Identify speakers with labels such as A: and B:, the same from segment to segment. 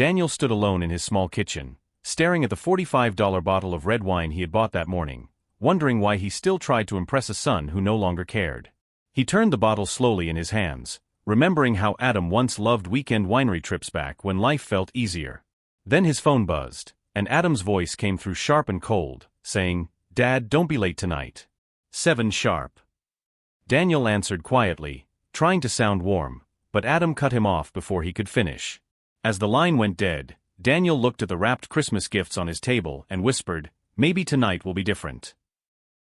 A: Daniel stood alone in his small kitchen, staring at the $45 bottle of red wine he had bought that morning, wondering why he still tried to impress a son who no longer cared. He turned the bottle slowly in his hands, remembering how Adam once loved weekend winery trips back when life felt easier. Then his phone buzzed, and Adam's voice came through sharp and cold, saying, "Dad, don't be late tonight. 7 sharp." Daniel answered quietly, trying to sound warm, but Adam cut him off before he could finish. As the line went dead, Daniel looked at the wrapped Christmas gifts on his table and whispered, "Maybe tonight will be different."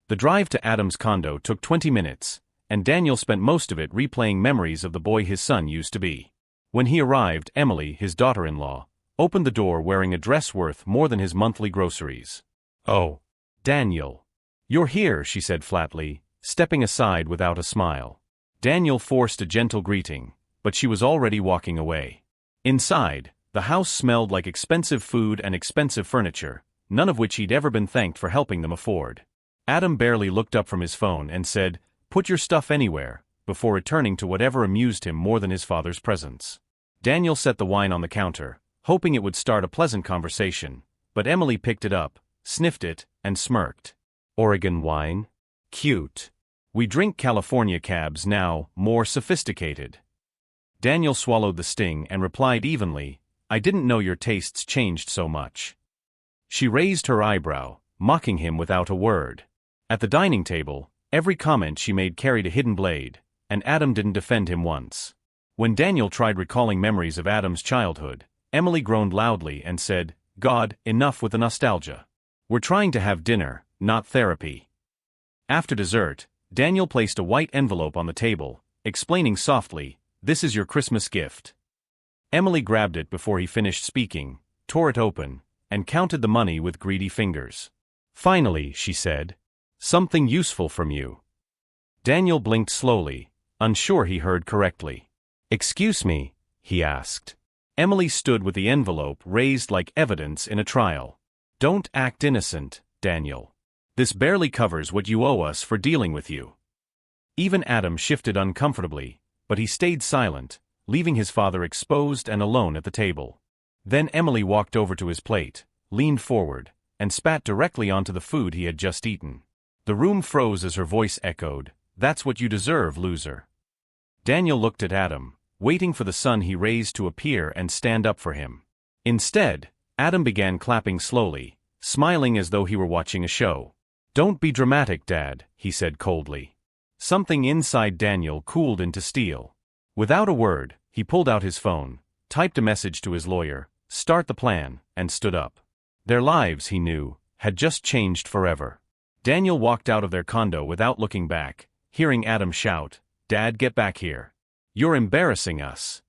A: The drive to Adam's condo took 20 minutes, and Daniel spent most of it replaying memories of the boy his son used to be. When he arrived, Emily, his daughter-in-law, opened the door wearing a dress worth more than his monthly groceries. "Oh, Daniel. You're here," she said flatly, stepping aside without a smile. Daniel forced a gentle greeting, but she was already walking away. Inside, the house smelled like expensive food and expensive furniture, none of which he'd ever been thanked for helping them afford. Adam barely looked up from his phone and said, "Put your stuff anywhere," before returning to whatever amused him more than his father's presence. Daniel set the wine on the counter, hoping it would start a pleasant conversation, but Emily picked it up, sniffed it, and smirked. "Oregon wine? Cute. We drink California cabs now, more sophisticated." Daniel swallowed the sting and replied evenly, "I didn't know your tastes changed so much." She raised her eyebrow, mocking him without a word. At the dining table, every comment she made carried a hidden blade, and Adam didn't defend him once. When Daniel tried recalling memories of Adam's childhood, Emily groaned loudly and said, "God, enough with the nostalgia. We're trying to have dinner, not therapy." After dessert, Daniel placed a white envelope on the table, explaining softly, "This is your Christmas gift." Emily grabbed it before he finished speaking, tore it open, and counted the money with greedy fingers. "Finally," she said, "something useful from you." Daniel blinked slowly, unsure he heard correctly. "Excuse me?" he asked. Emily stood with the envelope raised like evidence in a trial. "Don't act innocent, Daniel. This barely covers what you owe us for dealing with you." Even Adam shifted uncomfortably, but he stayed silent, leaving his father exposed and alone at the table. Then Emily walked over to his plate, leaned forward, and spat directly onto the food he had just eaten. The room froze as her voice echoed, "That's what you deserve, loser." Daniel looked at Adam, waiting for the son he raised to appear and stand up for him. Instead, Adam began clapping slowly, smiling as though he were watching a show. "Don't be dramatic, Dad," he said coldly. Something inside Daniel cooled into steel. Without a word, he pulled out his phone, typed a message to his lawyer, "Start the plan," and stood up. Their lives, he knew, had just changed forever. Daniel walked out of their condo without looking back, hearing Adam shout, "Dad, get back here. You're embarrassing us."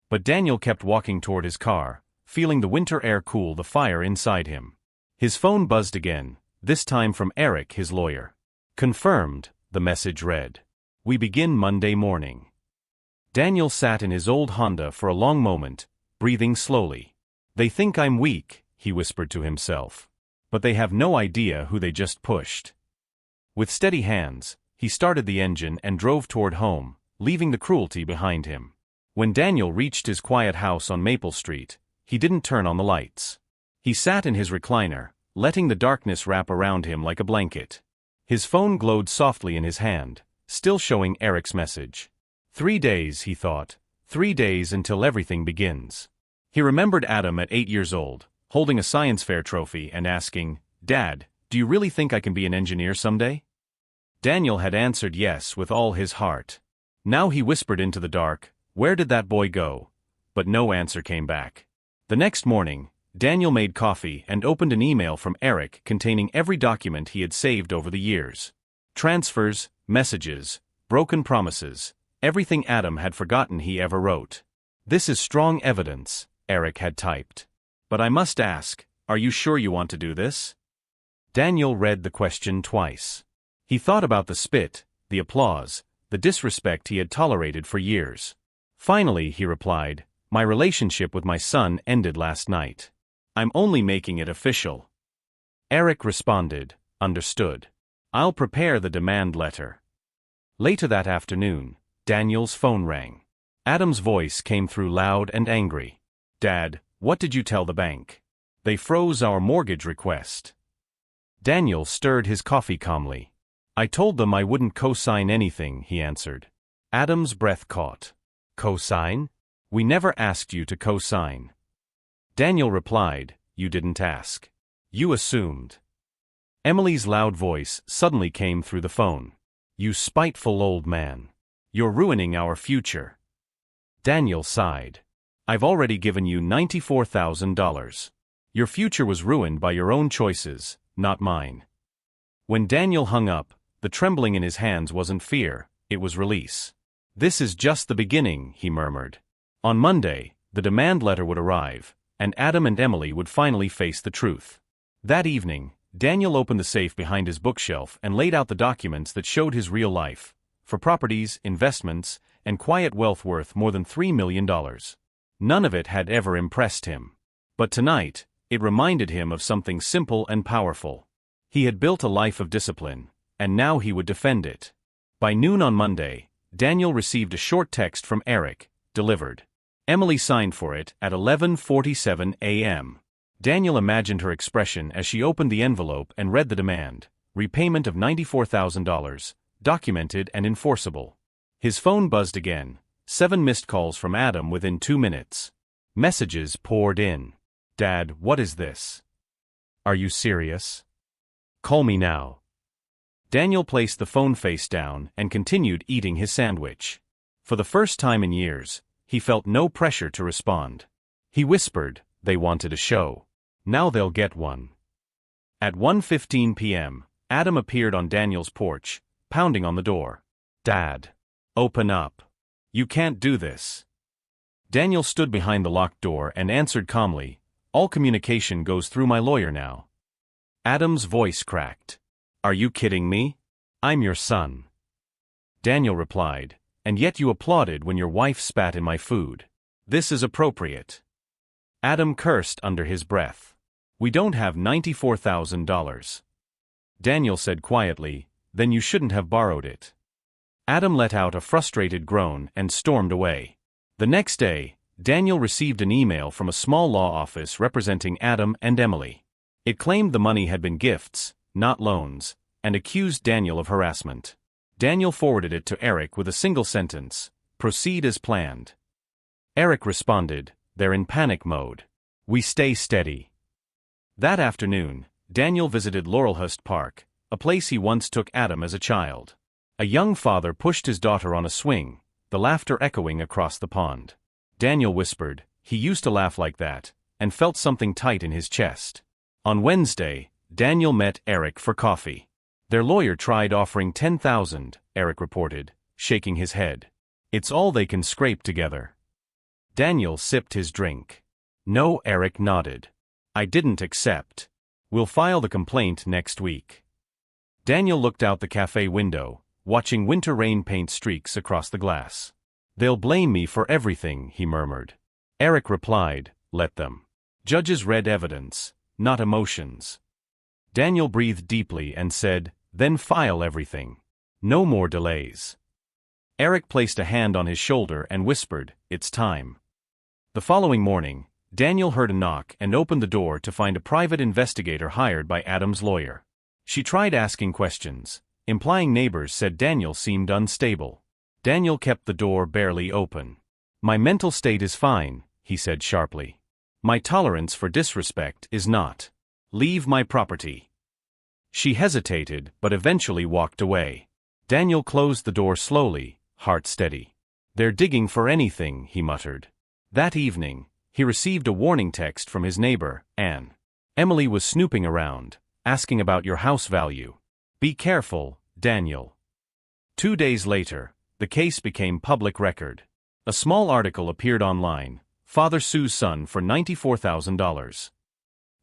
A: But Daniel kept walking toward his car, feeling the winter air cool the fire inside him. His phone buzzed again, this time from Eric, his lawyer. "Confirmed," the message read. "We begin Monday morning." Daniel sat in his old Honda for a long moment, breathing slowly. "They think I'm weak," he whispered to himself. "But they have no idea who they just pushed." With steady hands, he started the engine and drove toward home, leaving the cruelty behind him. When Daniel reached his quiet house on Maple Street, he didn't turn on the lights. He sat in his recliner, letting the darkness wrap around him like a blanket. His phone glowed softly in his hand, still showing Eric's message. 3 days, he thought. 3 days until everything begins. He remembered Adam at 8 years old, holding a science fair trophy and asking, "Dad, do you really think I can be an engineer someday?" Daniel had answered yes with all his heart. Now he whispered into the dark, "Where did that boy go?" But no answer came back. The next morning, Daniel made coffee and opened an email from Eric containing every document he had saved over the years. Transfers, messages, broken promises, everything Adam had forgotten he ever wrote. "This is strong evidence," Eric had typed. "But I must ask, are you sure you want to do this?" Daniel read the question twice. He thought about the spit, the applause, the disrespect he had tolerated for years. Finally, he replied, "My relationship with my son ended last night. I'm only making it official." Eric responded, "Understood. I'll prepare the demand letter." Later that afternoon, Daniel's phone rang. Adam's voice came through loud and angry. "Dad, What did you tell the bank? They froze our mortgage request. Daniel stirred his coffee calmly. I told them I wouldn't co-sign anything, he answered. Adam's breath caught. Co-sign? We never asked you to co-sign. Daniel replied, you didn't ask. You assumed. Emily's loud voice suddenly came through the phone. You spiteful old man. You're ruining our future. Daniel sighed. I've already given you $94,000. Your future was ruined by your own choices, not mine. When Daniel hung up, the trembling in his hands wasn't fear, it was release. This is just the beginning, he murmured. On Monday, the demand letter would arrive, and Adam and Emily would finally face the truth. That evening, Daniel opened the safe behind his bookshelf and laid out the documents that showed his real life, for properties, investments, and quiet wealth worth more than $3 million. None of it had ever impressed him. But tonight, it reminded him of something simple and powerful. He had built a life of discipline, and now he would defend it. By noon on Monday, Daniel received a short text from Eric, delivered. Emily signed for it at 11:47 a.m. Daniel imagined her expression as she opened the envelope and read the demand, repayment of $94,000, documented and enforceable. His phone buzzed again, 7 missed calls from Adam within 2 minutes. Messages poured in. Dad, what is this? Are you serious? Call me now. Daniel placed the phone face down and continued eating his sandwich. For the first time in years, he felt no pressure to respond. He whispered, they wanted a show. Now they'll get one. At 1:15 p.m., Adam appeared on Daniel's porch, pounding on the door. Dad. Open up. You can't do this. Daniel stood behind the locked door and answered calmly, all communication goes through my lawyer now. Adam's voice cracked. Are you kidding me? I'm your son. Daniel replied, and yet you applauded when your wife spat in my food. This is appropriate. Adam cursed under his breath. We don't have $94,000. Daniel said quietly, then you shouldn't have borrowed it. Adam let out a frustrated groan and stormed away. The next day, Daniel received an email from a small law office representing Adam and Emily. It claimed the money had been gifts, not loans, and accused Daniel of harassment. Daniel forwarded it to Eric with a single sentence, proceed as planned. Eric responded, they're in panic mode. We stay steady. That afternoon, Daniel visited Laurelhurst Park, a place he once took Adam as a child. A young father pushed his daughter on a swing, the laughter echoing across the pond. Daniel whispered, he used to laugh like that, and felt something tight in his chest. On Wednesday, Daniel met Eric for coffee. Their lawyer tried offering $10,000, Eric reported, shaking his head. It's all they can scrape together. Daniel sipped his drink. No, Eric nodded. I didn't accept. We'll file the complaint next week. Daniel looked out the cafe window, watching winter rain paint streaks across the glass. They'll blame me for everything, he murmured. Eric replied, let them. Judges read evidence, not emotions. Daniel breathed deeply and said, then file everything. No more delays. Eric placed a hand on his shoulder and whispered, it's time. The following morning, Daniel heard a knock and opened the door to find a private investigator hired by Adam's lawyer. She tried asking questions, implying neighbors said Daniel seemed unstable. Daniel kept the door barely open. My mental state is fine, he said sharply. My tolerance for disrespect is not. Leave my property. She hesitated but eventually walked away. Daniel closed the door slowly, heart steady. They're digging for anything, he muttered. That evening, he received a warning text from his neighbor, Anne. Emily was snooping around, asking about your house value. Be careful, Daniel. 2 days later, the case became public record. A small article appeared online, Father sues son for $94,000.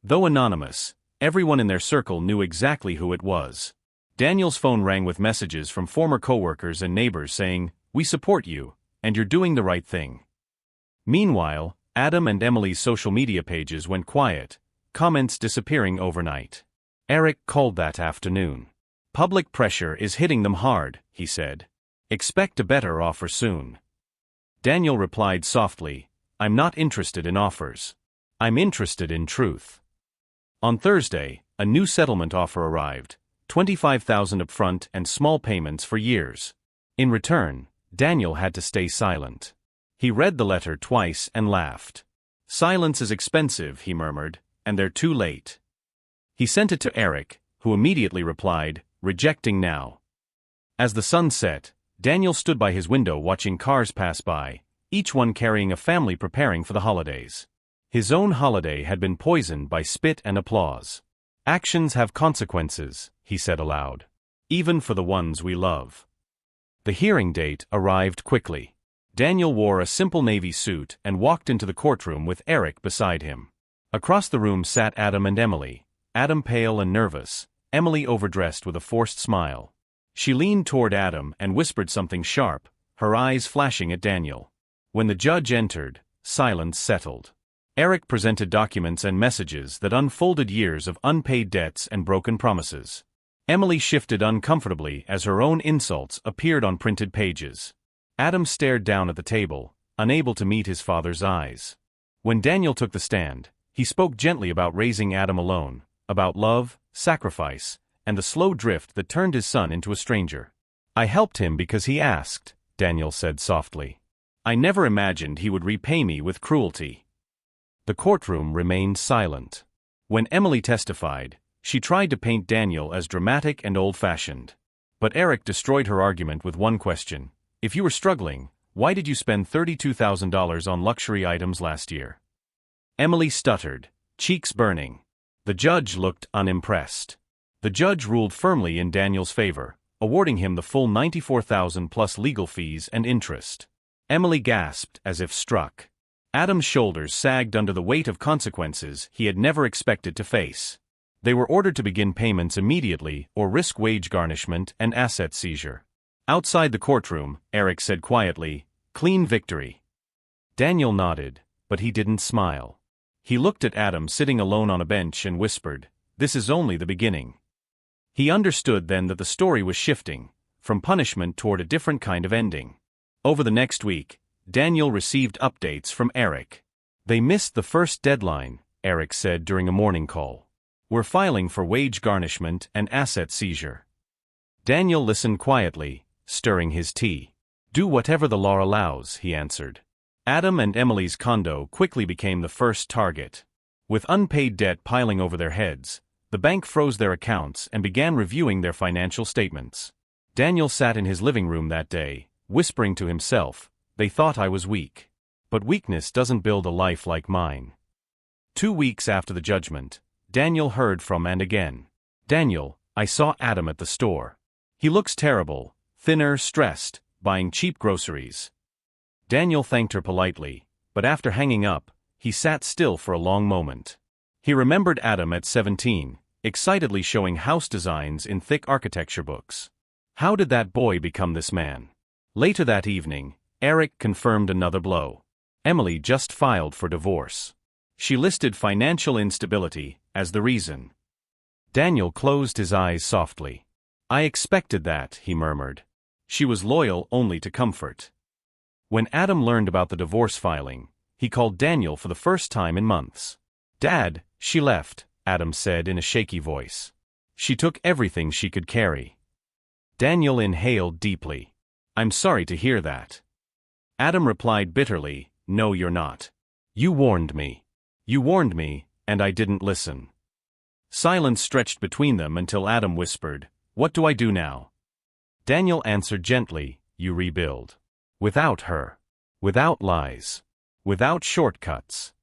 A: Though anonymous, everyone in their circle knew exactly who it was. Daniel's phone rang with messages from former coworkers and neighbors saying, we support you, and you're doing the right thing. Meanwhile, Adam and Emily's social media pages went quiet, comments disappearing overnight. Eric called that afternoon. Public pressure is hitting them hard, he said. Expect a better offer soon. Daniel replied softly, I'm not interested in offers. I'm interested in truth. On Thursday, a new settlement offer arrived, $25,000 upfront and small payments for years. In return, Daniel had to stay silent. He read the letter twice and laughed. Silence is expensive, he murmured, and they're too late. He sent it to Eric, who immediately replied, rejecting now. As the sun set, Daniel stood by his window watching cars pass by, each one carrying a family preparing for the holidays. His own holiday had been poisoned by spit and applause. Actions have consequences, he said aloud. Even for the ones we love. The hearing date arrived quickly. Daniel wore a simple navy suit and walked into the courtroom with Eric beside him. Across the room sat Adam and Emily, Adam pale and nervous, Emily overdressed with a forced smile. She leaned toward Adam and whispered something sharp, her eyes flashing at Daniel. When the judge entered, silence settled. Eric presented documents and messages that unfolded years of unpaid debts and broken promises. Emily shifted uncomfortably as her own insults appeared on printed pages. Adam stared down at the table, unable to meet his father's eyes. When Daniel took the stand, he spoke gently about raising Adam alone, about love, sacrifice, and the slow drift that turned his son into a stranger. I helped him because he asked, Daniel said softly. I never imagined he would repay me with cruelty. The courtroom remained silent. When Emily testified, she tried to paint Daniel as dramatic and old-fashioned. But Eric destroyed her argument with one question. If you were struggling, why did you spend $32,000 on luxury items last year? Emily stuttered, cheeks burning. The judge looked unimpressed. The judge ruled firmly in Daniel's favor, awarding him the full $94,000 plus legal fees and interest. Emily gasped as if struck. Adam's shoulders sagged under the weight of consequences he had never expected to face. They were ordered to begin payments immediately or risk wage garnishment and asset seizure. Outside the courtroom, Eric said quietly, "Clean victory." Daniel nodded, but he didn't smile. He looked at Adam sitting alone on a bench and whispered, "This is only the beginning." He understood then that the story was shifting, from punishment toward a different kind of ending. Over the next week, Daniel received updates from Eric. They missed the first deadline, Eric said during a morning call. We're filing for wage garnishment and asset seizure. Daniel listened quietly, stirring his tea. Do whatever the law allows, he answered. Adam and Emily's condo quickly became the first target. With unpaid debt piling over their heads, the bank froze their accounts and began reviewing their financial statements. Daniel sat in his living room that day, whispering to himself, "They thought I was weak. But weakness doesn't build a life like mine." 2 weeks after the judgment, Daniel heard from and again. "Daniel, I saw Adam at the store. He looks terrible, thinner, stressed, buying cheap groceries." Daniel thanked her politely, but after hanging up, he sat still for a long moment. He remembered Adam at 17, excitedly showing house designs in thick architecture books. How did that boy become this man? Later that evening, Eric confirmed another blow. Emily just filed for divorce. She listed financial instability as the reason. Daniel closed his eyes softly. "I expected that," he murmured. She was loyal only to comfort. When Adam learned about the divorce filing, he called Daniel for the first time in months. "Dad, she left," Adam said in a shaky voice. "She took everything she could carry." Daniel inhaled deeply. "I'm sorry to hear that." Adam replied bitterly, "No, you're not. You warned me. You warned me, and I didn't listen." Silence stretched between them until Adam whispered, "What do I do now?" Daniel answered gently, "You rebuild. Without her. Without lies. Without shortcuts."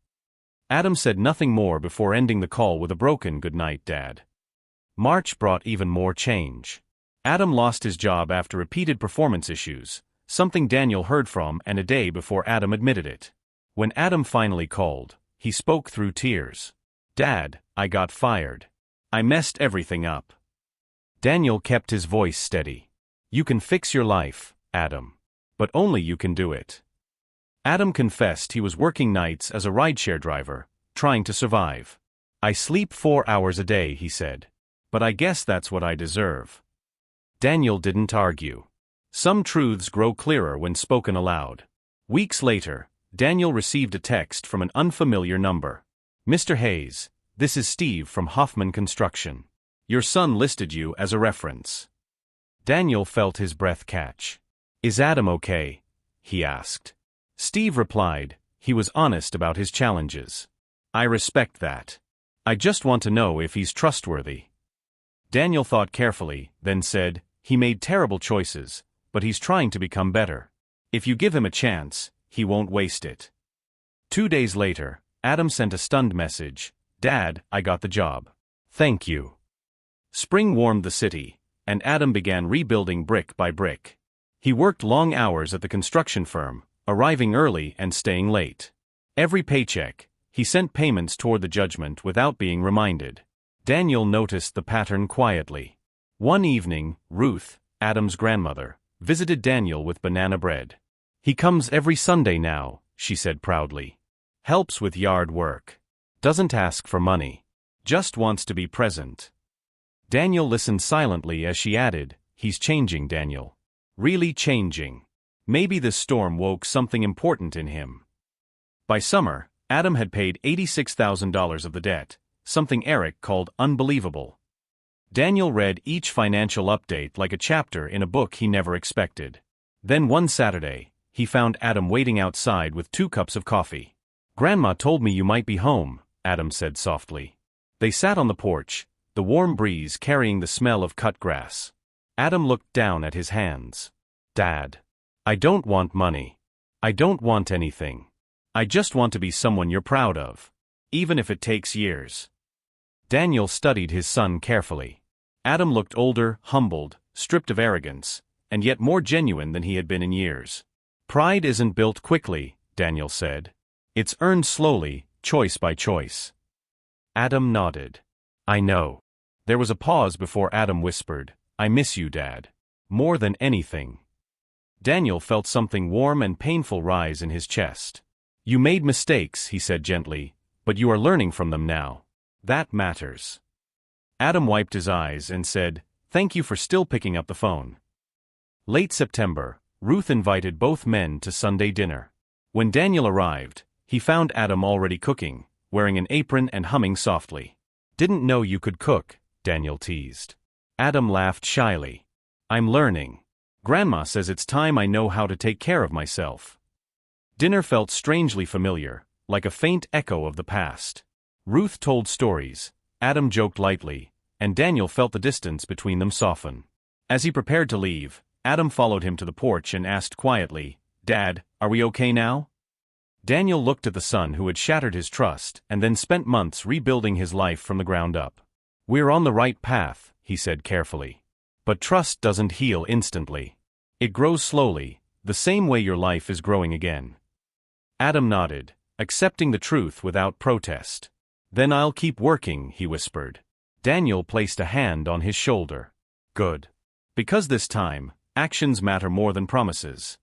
A: Adam said nothing more before ending the call with a broken "Good night, Dad." March brought even more change. Adam lost his job after repeated performance issues, something Daniel heard from and a day before Adam admitted it. When Adam finally called, he spoke through tears. "Dad, I got fired. I messed everything up." Daniel kept his voice steady. "You can fix your life, Adam. But only you can do it." Adam confessed he was working nights as a rideshare driver, trying to survive. "I sleep 4 hours a day," he said. "But I guess that's what I deserve." Daniel didn't argue. Some truths grow clearer when spoken aloud. Weeks later, Daniel received a text from an unfamiliar number. Mr. Hayes, this is Steve from Hoffman Construction. Your son listed you as a reference. Daniel felt his breath catch. Is Adam okay? He asked. Steve replied, he was honest about his challenges. I respect that. I just want to know if he's trustworthy. Daniel thought carefully, then said, he made terrible choices, but he's trying to become better. If you give him a chance, he won't waste it. 2 days later, Adam sent a stunned message, Dad, I got the job. Thank you. Spring warmed the city, and Adam began rebuilding brick by brick. He worked long hours at the construction firm, arriving early and staying late. Every paycheck, he sent payments toward the judgment without being reminded. Daniel noticed the pattern quietly. One evening, Ruth, Adam's grandmother, visited Daniel with banana bread. He comes every Sunday now, she said proudly. Helps with yard work. Doesn't ask for money. Just wants to be present. Daniel listened silently as she added, he's changing, Daniel. Really changing. Maybe this storm woke something important in him. By summer, Adam had paid $86,000 of the debt, something Eric called unbelievable. Daniel read each financial update like a chapter in a book he never expected. Then one Saturday, he found Adam waiting outside with 2 cups of coffee. Grandma told me you might be home, Adam said softly. They sat on the porch, the warm breeze carrying the smell of cut grass. Adam looked down at his hands. Dad. I don't want money. I don't want anything. I just want to be someone you're proud of. Even if it takes years. Daniel studied his son carefully. Adam looked older, humbled, stripped of arrogance, and yet more genuine than he had been in years. Pride isn't built quickly, Daniel said. It's earned slowly, choice by choice. Adam nodded. I know. There was a pause before Adam whispered, I miss you, Dad. More than anything. Daniel felt something warm and painful rise in his chest. You made mistakes, he said gently, but you are learning from them now. That matters. Adam wiped his eyes and said, thank you for still picking up the phone. Late September, Ruth invited both men to Sunday dinner. When Daniel arrived, he found Adam already cooking, wearing an apron and humming softly. Didn't know you could cook, Daniel teased. Adam laughed shyly. I'm learning. Grandma says it's time I know how to take care of myself. Dinner felt strangely familiar, like a faint echo of the past. Ruth told stories, Adam joked lightly, and Daniel felt the distance between them soften. As he prepared to leave, Adam followed him to the porch and asked quietly, Dad, are we okay now? Daniel looked at the son who had shattered his trust and then spent months rebuilding his life from the ground up. We're on the right path, he said carefully. But trust doesn't heal instantly. It grows slowly, the same way your life is growing again. Adam nodded, accepting the truth without protest. Then I'll keep working, he whispered. Daniel placed a hand on his shoulder. Good. Because this time, actions matter more than promises.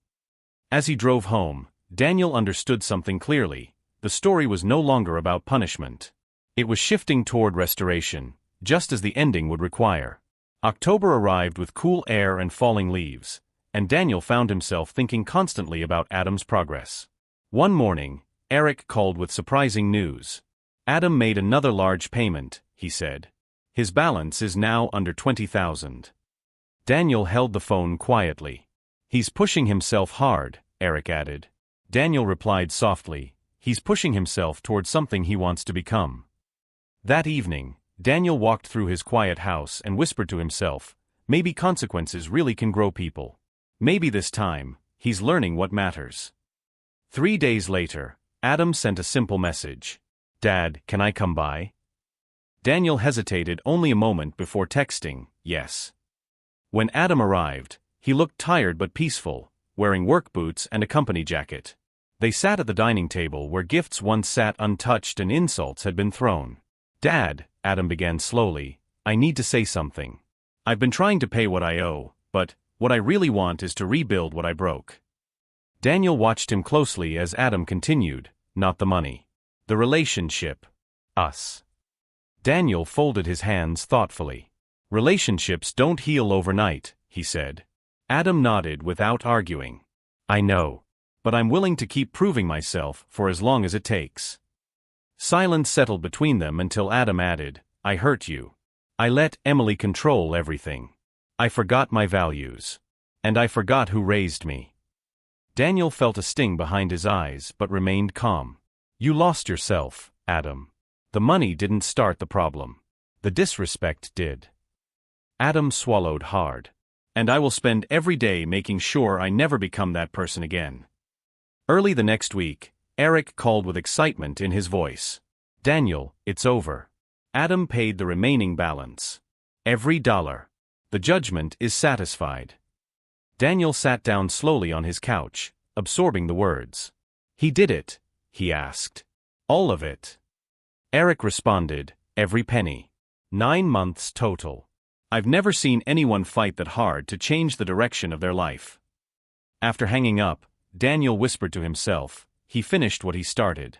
A: As he drove home, Daniel understood something clearly. The story was no longer about punishment. It was shifting toward restoration, just as the ending would require. October arrived with cool air and falling leaves, and Daniel found himself thinking constantly about Adam's progress. One morning, Eric called with surprising news. Adam made another large payment, he said. His balance is now under $20,000. Daniel held the phone quietly. He's pushing himself hard, Eric added. Daniel replied softly, he's pushing himself toward something he wants to become. That evening, Daniel walked through his quiet house and whispered to himself, maybe consequences really can grow people. Maybe this time, he's learning what matters. 3 days later, Adam sent a simple message. Dad, can I come by? Daniel hesitated only a moment before texting, yes. When Adam arrived, he looked tired but peaceful, wearing work boots and a company jacket. They sat at the dining table where gifts once sat untouched and insults had been thrown. Dad, Adam began slowly, I need to say something. I've been trying to pay what I owe, but what I really want is to rebuild what I broke. Daniel watched him closely as Adam continued, not the money. The relationship. Us. Daniel folded his hands thoughtfully. Relationships don't heal overnight, he said. Adam nodded without arguing. I know. But I'm willing to keep proving myself for as long as it takes. Silence settled between them until Adam added, I hurt you. I let Emily control everything. I forgot my values. And I forgot who raised me. Daniel felt a sting behind his eyes but remained calm. You lost yourself, Adam. The money didn't start the problem. The disrespect did. Adam swallowed hard. And I will spend every day making sure I never become that person again. Early the next week, Eric called with excitement in his voice. Daniel, it's over. Adam paid the remaining balance. Every dollar. The judgment is satisfied. Daniel sat down slowly on his couch, absorbing the words. He did it, he asked. All of it. Eric responded, every penny. 9 months total. I've never seen anyone fight that hard to change the direction of their life. After hanging up, Daniel whispered to himself, he finished what he started.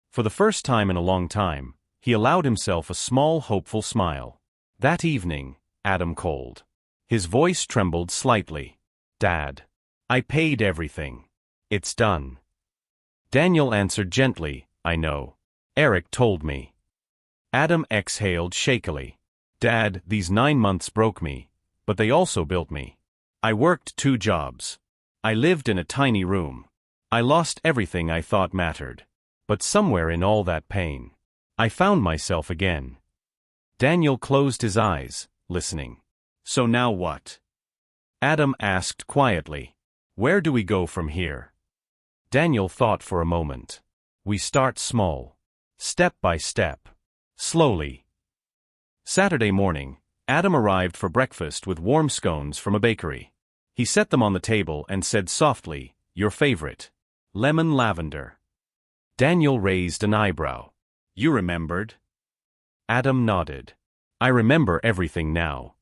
A: For the first time in a long time, he allowed himself a small hopeful smile. That evening, Adam called. His voice trembled slightly. Dad. I paid everything. It's done. Daniel answered gently, I know. Eric told me. Adam exhaled shakily. Dad, these 9 months broke me, but they also built me. I worked 2 jobs. I lived in a tiny room. I lost everything I thought mattered. But somewhere in all that pain, I found myself again. Daniel closed his eyes, listening. So now what? Adam asked quietly. Where do we go from here? Daniel thought for a moment. We start small. Step by step. Slowly. Saturday morning, Adam arrived for breakfast with warm scones from a bakery. He set them on the table and said softly, your favorite. Lemon lavender. Daniel raised an eyebrow. You remembered? Adam nodded. I remember everything now.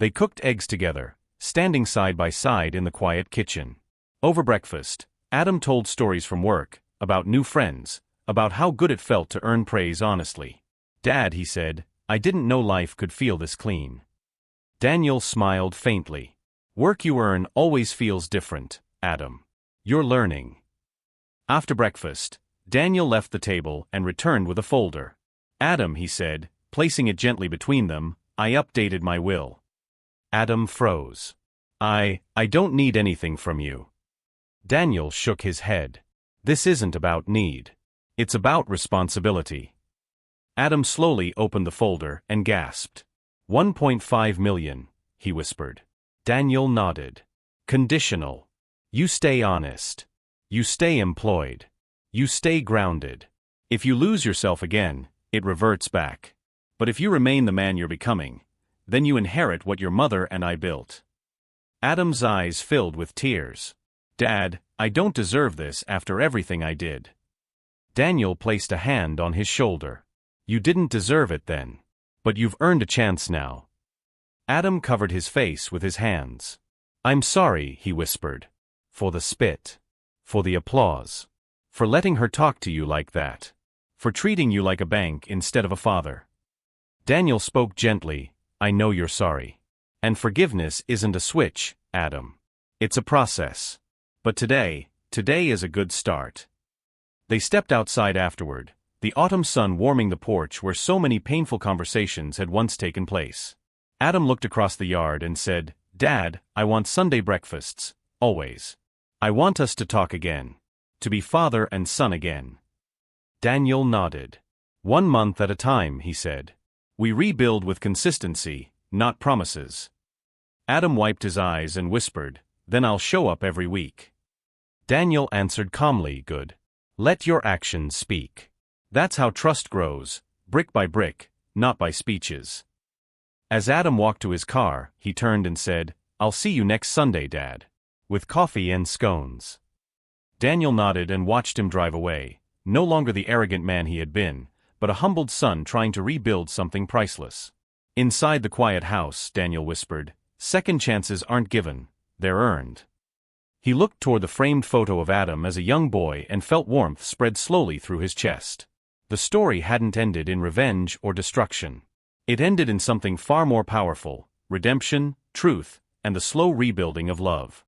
A: They cooked eggs together, standing side by side in the quiet kitchen. Over breakfast, Adam told stories from work, about new friends, about how good it felt to earn praise honestly. Dad, he said, I didn't know life could feel this clean. Daniel smiled faintly. Work you earn always feels different, Adam. You're learning. After breakfast, Daniel left the table and returned with a folder. Adam, he said, placing it gently between them, I updated my will. Adam froze. I don't need anything from you. Daniel shook his head. This isn't about need. It's about responsibility. Adam slowly opened the folder and gasped. 1.5 million, he whispered. Daniel nodded. Conditional. You stay honest. You stay employed. You stay grounded. If you lose yourself again, it reverts back. But if you remain the man you're becoming, then you inherit what your mother and I built. Adam's eyes filled with tears. Dad, I don't deserve this after everything I did. Daniel placed a hand on his shoulder. You didn't deserve it then. But you've earned a chance now. Adam covered his face with his hands. I'm sorry, he whispered. For the spit. For the applause. For letting her talk to you like that. For treating you like a bank instead of a father. Daniel spoke gently, I know you're sorry. And forgiveness isn't a switch, Adam. It's a process. But today is a good start. They stepped outside afterward, the autumn sun warming the porch where so many painful conversations had once taken place. Adam looked across the yard and said, Dad, I want Sunday breakfasts, always. I want us to talk again. To be father and son again. Daniel nodded. 1 month at a time, he said. We rebuild with consistency, not promises. Adam wiped his eyes and whispered, then I'll show up every week. Daniel answered calmly, good. Let your actions speak. That's how trust grows, brick by brick, not by speeches. As Adam walked to his car, he turned and said, I'll see you next Sunday, Dad. With coffee and scones. Daniel nodded and watched him drive away, no longer the arrogant man he had been, but a humbled son trying to rebuild something priceless. Inside the quiet house, Daniel whispered, second chances aren't given, they're earned. He looked toward the framed photo of Adam as a young boy and felt warmth spread slowly through his chest. The story hadn't ended in revenge or destruction. It ended in something far more powerful, redemption, truth, and the slow rebuilding of love.